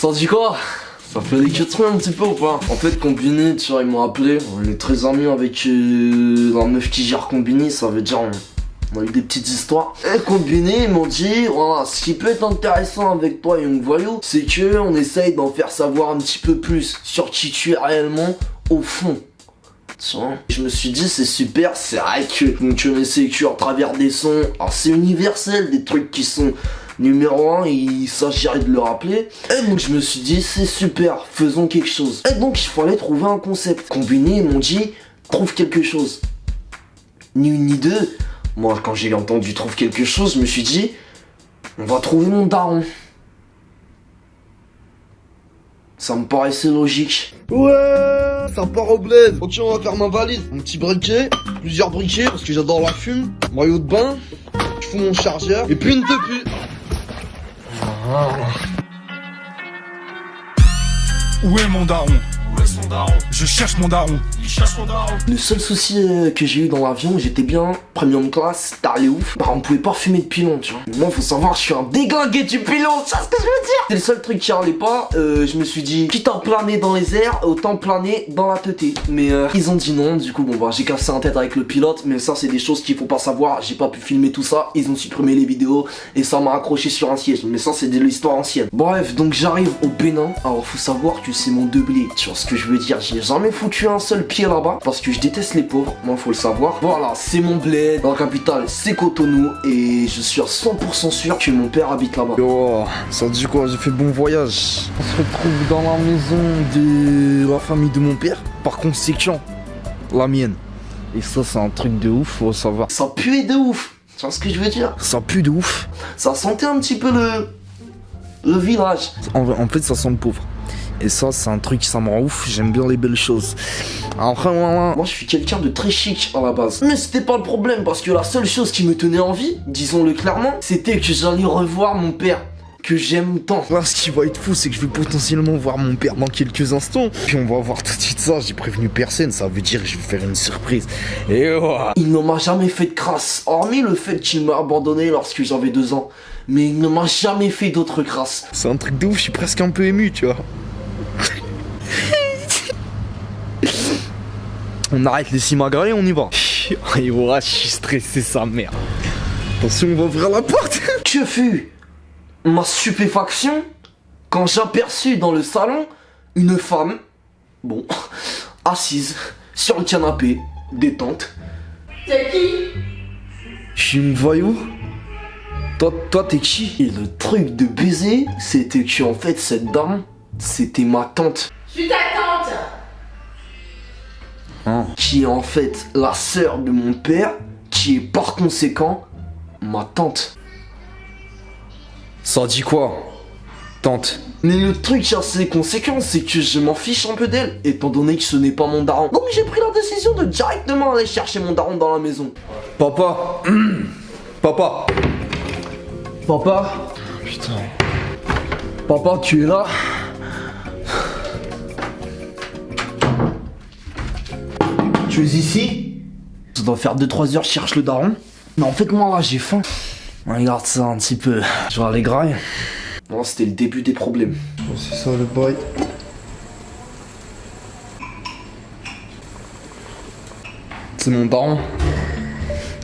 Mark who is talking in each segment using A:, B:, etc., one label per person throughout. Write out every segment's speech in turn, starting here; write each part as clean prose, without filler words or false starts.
A: Ça dit quoi? Ça fait des questions un petit peu ou pas? En fait, Combini, tu vois, ils m'ont appelé. On est très amis avec la meuf qui gère Combini, ça veut dire on a eu des petites histoires. Et Combini, ils m'ont dit, voilà, ce qui peut être intéressant avec toi, Young Voyou, c'est que on essaye d'en faire savoir un petit peu plus sur qui tu es réellement au fond. Tu vois, je me suis dit, c'est super, c'est vrai que tu me sécu à travers des sons. Alors, c'est universel, des trucs qui sont numéro 1, il s'agirait de le rappeler. Et donc je me suis dit, c'est super, faisons quelque chose. Et donc il fallait trouver un concept. Combini, ils m'ont dit, trouve quelque chose. Ni une ni deux. Moi, quand j'ai entendu trouve quelque chose, je me suis dit, on va trouver mon daron. Ça me paraissait logique. Ouais, ça part au bled. Ok, on va faire ma valise. Un petit briquet, plusieurs briquets, parce que j'adore la fume. Maillot de bain, je fous mon chargeur, et puis une tepu.
B: Où est mon daron? Où est son daron? Je cherche mon daron. Il cherche mon daron.
A: Le seul souci que j'ai eu dans l'avion, j'étais bien premium class, t'as les ouf. Bah on pouvait pas fumer de pilon, tu vois. Moi faut savoir, je suis un déglingué du pilon, tu vois ce que je veux dire? C'est le seul truc qui allait pas, je me suis dit, quitte à planer dans les airs, autant planer dans la teuté. Mais ils ont dit non, du coup bon bah j'ai cassé un tête avec le pilote, mais ça c'est des choses qu'il faut pas savoir, j'ai pas pu filmer tout ça, ils ont supprimé les vidéos et ça m'a accroché sur un siège, mais ça c'est de l'histoire ancienne. Bref, donc j'arrive au Bénin, alors faut savoir que c'est mon deblé, tu vois ce que je veux dire, j'ai jamais foutu un seul pied là-bas, parce que je déteste les pauvres, moi faut le savoir. Voilà, c'est mon bled, dans la capitale c'est Cotonou, et je suis à 100% sûr que mon père habite là-bas.
C: Yo, ça dit quoi? J'ai fait bon voyage. On se retrouve dans la maison de la famille de mon père, par conséquent, la mienne. Et ça c'est un truc de ouf, faut savoir.
A: Ça puait de ouf, tu vois ce que je veux dire?
C: Ça pue de ouf.
A: Ça sentait un petit peu le village.
C: En fait ça sent le pauvre. Et ça c'est un truc, ça me rend ouf, j'aime bien les belles choses. Après
A: moi je suis quelqu'un de très chic à la base. Mais c'était pas le problème, parce que la seule chose qui me tenait en vie, disons-le clairement, c'était que j'allais revoir mon père, que j'aime tant.
C: Là, ce qui va être fou, c'est que je vais potentiellement voir mon père dans quelques instants. Puis on va voir tout de suite ça, j'ai prévenu personne, ça veut dire que je vais faire une surprise. Et voilà.
A: Il ne m'a jamais fait de crasse, hormis le fait qu'il m'a abandonné lorsque j'avais 2 ans. Mais il ne m'a jamais fait d'autres crasses.
C: C'est un truc de ouf, je suis presque un peu ému, tu vois. On arrête les simagrées et on y va. Et voilà, je suis stressé sa mère. Attention, on va ouvrir la porte.
A: Que fut ma stupéfaction quand j'aperçus dans le salon une femme, bon, assise sur le canapé, détente.
D: C'est qui?
C: Je suis une voyou. Toi t'es qui?
A: Et le truc de baiser, c'était que en fait cette dame, c'était ma tante.
D: Je suis ta tante.
A: Qui est en fait la sœur de mon père, qui est par conséquent ma tante.
C: Ça dit quoi, tante?
A: Mais le truc assez conséquent, c'est que je m'en fiche un peu d'elle, étant donné que ce n'est pas mon daron. Donc j'ai pris la décision de directement aller chercher mon daron dans la maison.
C: Papa. Papa.
A: Papa.
C: Putain.
A: Papa, tu es là? Tu es ici? Ça doit faire 2-3 heures que je cherche le daron. Mais en fait, moi là, j'ai faim. Regarde ça un petit peu. Je vois les grailles. Non, c'était le début des problèmes.
C: C'est ça le bail. C'est mon daron.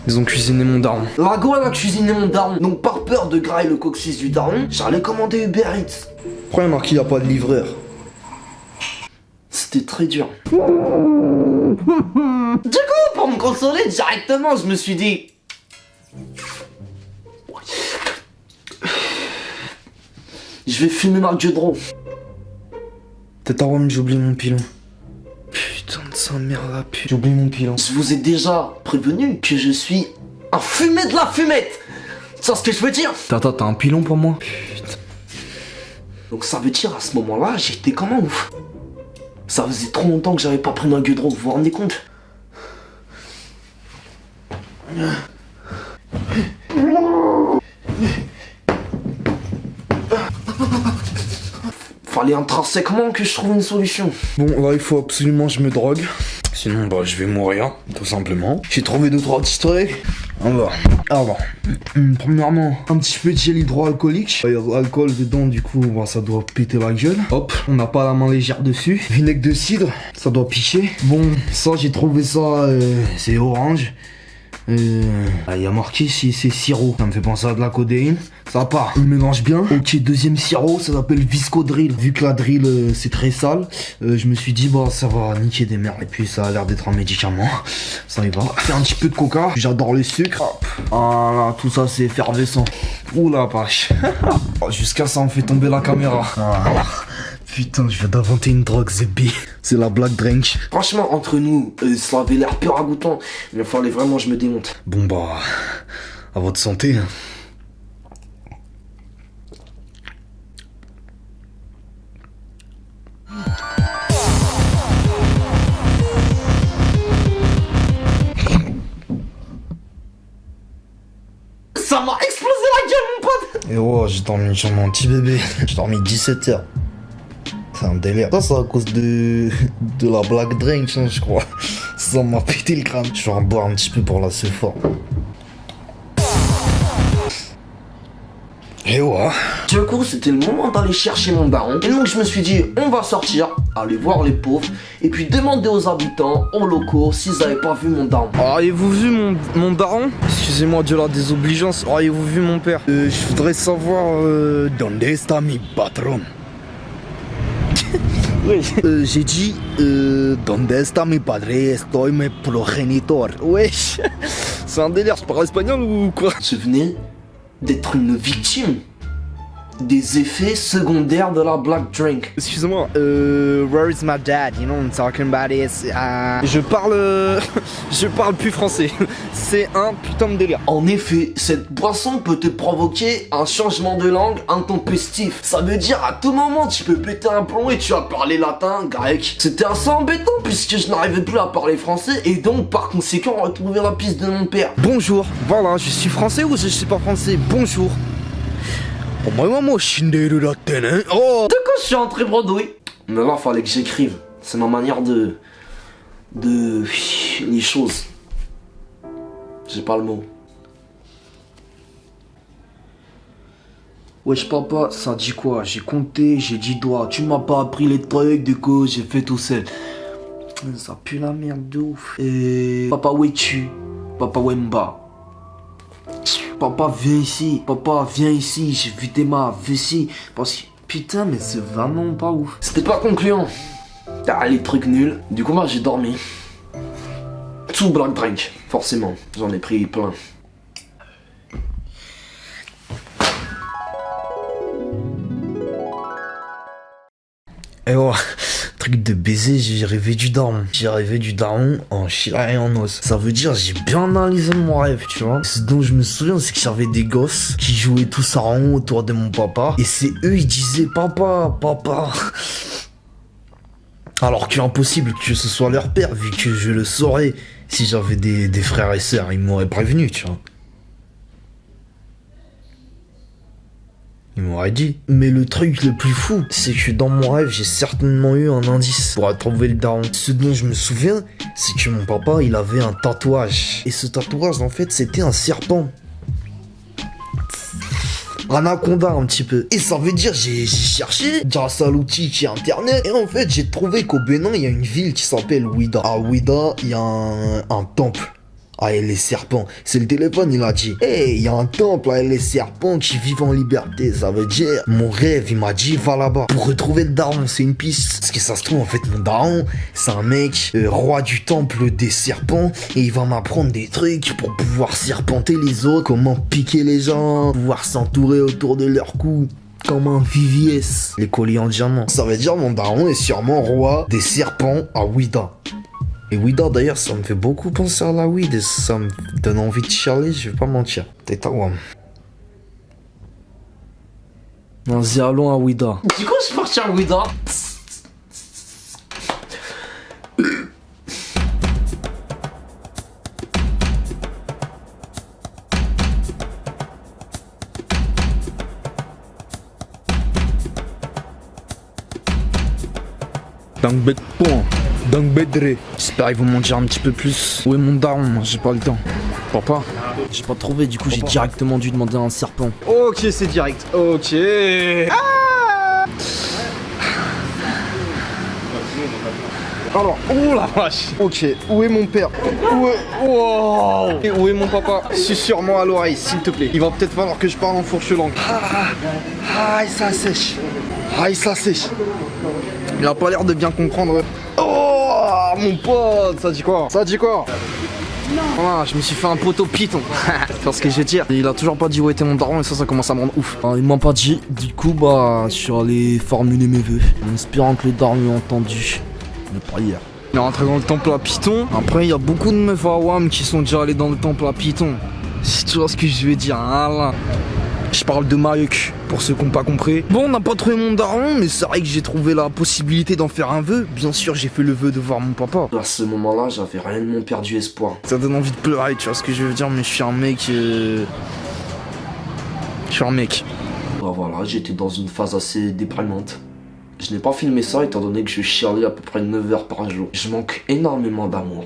C: Ils ont cuisiné mon daron.
A: La go, elle a cuisiné mon daron. Donc par peur de grailler le coccyx du daron, j'allais commander Uber Eats.
C: Pourquoi il y a marqué qu'il n'y a pas de livreur?
A: C'était très dur. Du coup, pour me consoler directement, je me suis dit... Je vais fumer ma gueule de rond.
C: T'es à Rome, j'ai oublié mon pilon. Putain de sa mère la pute. J'ai oublié mon pilon.
A: Je vous ai déjà prévenu que je suis un fumé de la fumette. Tu vois ce que je veux dire?
C: T'as un pilon pour moi? Putain.
A: Donc ça veut dire à ce moment-là, j'étais comme un ouf. Ça faisait trop longtemps que j'avais pas pris ma gueule de rond, vous vous rendez compte? Fallait intrinsèquement que je trouve une solution.
C: Bon, là, il faut absolument que je me drogue. Sinon, bah, je vais mourir, tout simplement. J'ai trouvé 2-3 pistolets. Alors, premièrement, un petit peu de gel hydroalcoolique. Il y a de l'alcool dedans, du coup, bah, ça doit péter la gueule. Hop, on n'a pas la main légère dessus. Vinaigre de cidre, ça doit picher. Bon, ça, j'ai trouvé ça, c'est orange. Il y a marqué ici, c'est sirop. Ça me fait penser à de la codéine. Ça part. On mélange bien. Ok, deuxième sirop, ça s'appelle Viscodrill. Vu que la drill, c'est très sale, je me suis dit, bah, ça va niquer des merdes. Et puis, ça a l'air d'être un médicament. Ça y va. Fais un petit peu de coca. J'adore le sucre. Hop. Voilà, tout ça, c'est effervescent. Ouh la vache. Jusqu'à ça, on fait tomber la caméra. Voilà. Putain, je viens d'inventer une drogue, Zebby. C'est la Black Drink.
A: Franchement, entre nous, ça avait l'air peu ragoûtant. Mais il fallait vraiment que je me démonte.
C: Bon bah, à votre santé.
A: Ça m'a explosé la gueule, mon pote.
C: Et oh, j'ai dormi sur mon petit bébé. J'ai dormi 17 heures. C'est un délire. Ça, c'est à cause de la Black Drink, hein, je crois. Ça m'a pété le crâne. Je vais en boire un petit peu pour la ce fort. Et ouais.
A: Du coup, c'était le moment d'aller chercher mon daron. Et donc, je me suis dit, on va sortir, aller voir les pauvres, et puis demander aux habitants, aux locaux, s'ils avaient pas vu mon daron.
C: Auriez-vous vu mon daron? Excusez-moi de la désobligeance. Auriez-vous vu mon père? Je voudrais savoir... Donde está mi patron? Oui. J'ai dit... Donde está mi padre? Estoy mi progenitor. Wesh. C'est un délire, je parle espagnol ou quoi?
A: Je venais d'être une victime des effets secondaires de la Black Drink.
C: Excusez-moi, where is my dad? You know I'm talking about this. Je parle plus français. C'est un putain de délire.
A: En effet, cette boisson peut te provoquer un changement de langue intempestif. Ça veut dire à tout moment tu peux péter un plomb et tu vas parler latin, grec. C'était assez embêtant puisque je n'arrivais plus à parler français et donc par conséquent retrouver la piste de mon père.
C: Bonjour, voilà, je suis français ou je suis pas français? Bonjour. Oh,
A: De quoi je suis entré bredouille? Mais là, fallait que j'écrive. C'est ma manière de les choses. J'ai pas le mot.
C: Wesh papa, ça dit quoi? J'ai compté, j'ai 10 doigts. Tu m'as pas appris les trucs, du coup j'ai fait tout seul. Ça pue la merde de ouf. Et... Papa, où es-tu? Papa, Wemba. Papa, viens ici. Papa, viens ici. J'ai vu tes mains. Viens ici. Parce que... Putain, mais c'est vraiment pas ouf.
A: C'était pas concluant. Ah, les trucs nuls. Du coup, moi, j'ai dormi. Tout Black Drink, forcément. J'en ai pris plein.
C: Et oh, truc de baiser, j'ai rêvé du daron. J'ai rêvé du daron en chair et en os. Ça veut dire j'ai bien analysé mon rêve, tu vois. Ce dont je me souviens, c'est que j'avais des gosses qui jouaient tous à rond autour de mon papa. Et c'est eux, ils disaient papa, papa. Alors qu'impossible que ce soit leur père, vu que je le saurais. Si j'avais des frères et sœurs, ils m'auraient prévenu, tu vois. Il m'aurait dit. Mais le truc le plus fou, c'est que dans mon rêve, j'ai certainement eu un indice pour trouver le daron. Ce dont je me souviens, c'est que mon papa, il avait un tatouage. Et ce tatouage, en fait, c'était un serpent. Un anaconda un petit peu. Et ça veut dire, j'ai cherché grâce à l'outil qui est internet. Et en fait, j'ai trouvé qu'au Bénin, il y a une ville qui s'appelle Ouida. À Ouida, il y a un temple. Ah, et les serpents. C'est le téléphone, il a dit. Hey, il y a un temple, et les serpents qui vivent en liberté. Ça veut dire, mon rêve, il m'a dit, va là-bas. Pour retrouver le daron, c'est une piste. Parce que ça se trouve, en fait, mon daron, c'est un mec, roi du temple des serpents. Et il va m'apprendre des trucs pour pouvoir serpenter les autres. Comment piquer les gens. Pouvoir s'entourer autour de leur cou. Comme un VVS. Les colliers en diamant. Ça veut dire, mon daron est sûrement roi des serpents à Ouida. Et Ouida d'ailleurs, ça me fait beaucoup penser à la weed et ça me donne envie de chialer, je vais pas mentir. T'es ta ouam. Vas-y, allons à Ouida.
A: Du coup, je suis parti à Ouida.
C: Dangbet point. Dangbedre. J'espère qu'ils vont m'en dire un petit peu plus. Où est mon daron? J'ai pas le temps. Papa.
A: J'ai pas trouvé, du coup j'ai directement dû demander à un serpent.
E: Ok, c'est direct. Ok. Alors, oh la vache. Ok, où est mon père? Où est... Wow. Et où est mon papa? Susurre-moi à l'oreille, s'il te plaît. Il va peut-être falloir que je parle en fourche langue. Ah, ça sèche. Ah, ça sèche. Il a pas l'air de bien comprendre. Oh, mon pote, ça dit quoi? Ça dit quoi? Voilà, je me suis fait un poteau python. C'est ce que je veux dire. Il a toujours pas dit où était mon daron et ça commence à me rendre ouf.
A: Il m'a pas dit, du coup bah je suis allé formuler mes vœux, en espérant que le daron ait entendu mes prières.
E: Il est rentré dans le temple à Python. Après, il y a beaucoup de meufs à WAM qui sont déjà allés dans le temple à Python. Si tu vois ce que je veux dire, hein, là. Je parle de Mariuk, pour ceux qui n'ont pas compris. Bon, on n'a pas trouvé mon daron, mais c'est vrai que j'ai trouvé la possibilité d'en faire un vœu. Bien sûr, j'ai fait le vœu de voir mon papa.
A: À ce moment-là, j'avais réellement perdu espoir.
E: Ça donne envie de pleurer, tu vois ce que je veux dire, mais je suis un mec... Je suis un mec.
A: Bah voilà, j'étais dans une phase assez déprimante. Je n'ai pas filmé ça étant donné que je chialais à peu près 9 heures par jour. Je manque énormément d'amour.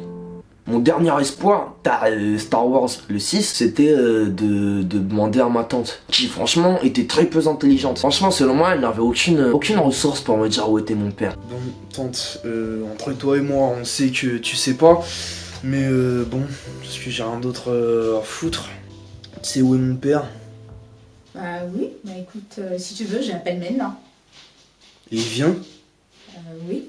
A: Mon dernier espoir, Star Wars le 6, c'était de demander à ma tante, qui franchement était très peu intelligente. Franchement, selon moi, elle n'avait aucune ressource pour me dire où était mon père.
E: Bon, tante, entre toi et moi, on sait que tu sais pas, mais bon, parce que j'ai rien d'autre à foutre. Tu sais où est mon père?
D: Bah oui, bah écoute, si tu veux, j'appelle maintenant.
E: Et il vient?
D: Oui.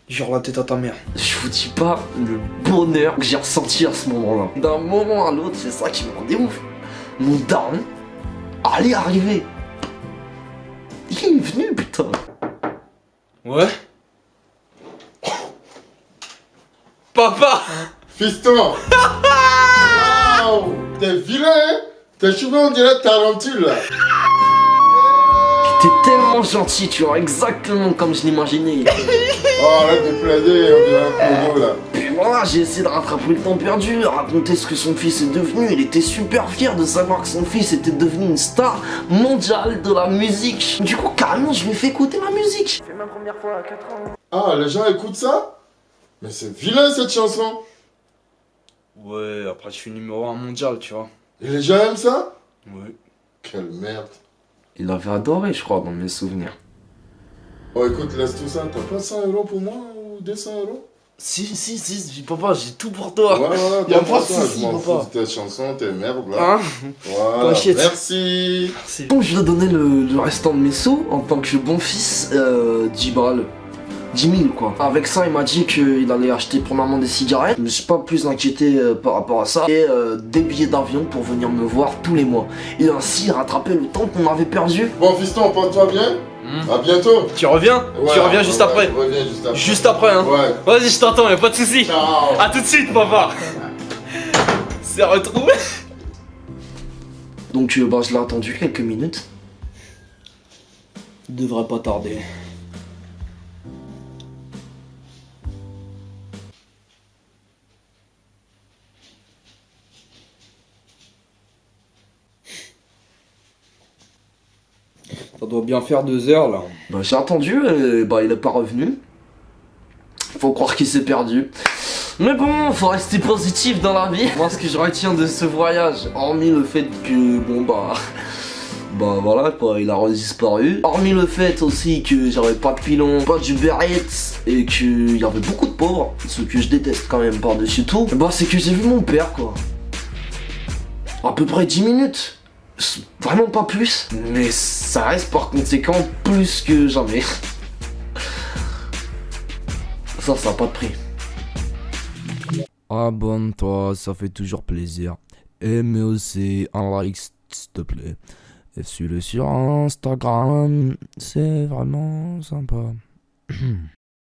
E: Jure la tête à ta mère.
A: Je vous dis pas le bonheur que j'ai ressenti à ce moment-là. D'un moment à l'autre, c'est ça qui me rendait ouf. Mon daron allait arriver. Il est venu, putain.
E: Ouais? Papa!
F: Fiston! Waouh! T'es vilain, hein? Tes cheveux, on dirait tarentule, là.
A: T'es tellement gentil, tu vois, exactement comme je l'imaginais.
F: Oh, arrête de plaider, on dirait un promo, là.
A: Puis voilà, j'ai essayé de rattraper le temps perdu, raconter ce que son fils est devenu. Il était super fier de savoir que son fils était devenu une star mondiale de la musique. Du coup, carrément, je lui ai fait écouter la musique. C'est ma première fois à 4 ans.
F: Ah, les gens écoutent ça? Mais c'est vilain, cette chanson.
E: Ouais, après je suis numéro 1 mondial, tu vois.
F: Et les gens aiment ça?
E: Ouais.
F: Quelle merde.
A: Il avait adoré, je crois, dans mes souvenirs.
F: Oh, écoute, laisse tout ça. T'as pas 100 € pour moi ou 200 €?
A: Si, papa, j'ai tout pour toi.
F: Ouais, voilà,
A: Y'a
F: t'as
A: pas de
F: ça,
A: soucis,
F: je m'en
A: papa.
F: fous de tes chansons, tes merdes, là.
E: Hein?
F: Voilà,
A: T'inquiète.
F: merci.
A: Donc je lui ai donné le restant de mes sous en tant que bon fils, 10 balles. 10 000 quoi. Avec ça, il m'a dit qu'il allait acheter premièrement des cigarettes. Je me suis pas plus inquiété par rapport à ça. Et des billets d'avion pour venir me voir tous les mois. Et ainsi rattraper le temps qu'on avait perdu.
F: Bon, fiston, porte-toi bien. À bientôt.
E: Tu reviens?
F: Ouais,
E: Tu reviens juste après?
F: Reviens juste après.
E: Juste après, hein?
F: Ouais.
E: Vas-y, je t'entends, y'a pas de soucis.
F: Ciao.
E: A tout de suite, papa. C'est retrouvé.
A: Donc bah, je l'ai attendu quelques minutes. Il devrait pas tarder.
E: Ça doit bien faire 2 heures, là.
A: Bah, j'ai attendu et bah il est pas revenu. Faut croire qu'il s'est perdu. Mais bon, faut rester positif dans la vie. Moi, ce que je retiens de ce voyage, hormis le fait que, bon bah voilà quoi, il a redisparu. Hormis le fait aussi que j'avais pas de pilon, pas d'Uber Eats et qu'il y avait beaucoup de pauvres, ce que je déteste quand même par-dessus tout, bah c'est que j'ai vu mon père quoi. À peu près 10 minutes. Vraiment pas plus, mais ça reste par conséquent plus que jamais. Ça a pas de prix. Abonne-toi, ça fait toujours plaisir. Et mais aussi un like s'il te plaît. Et suis-le sur Instagram, c'est vraiment sympa.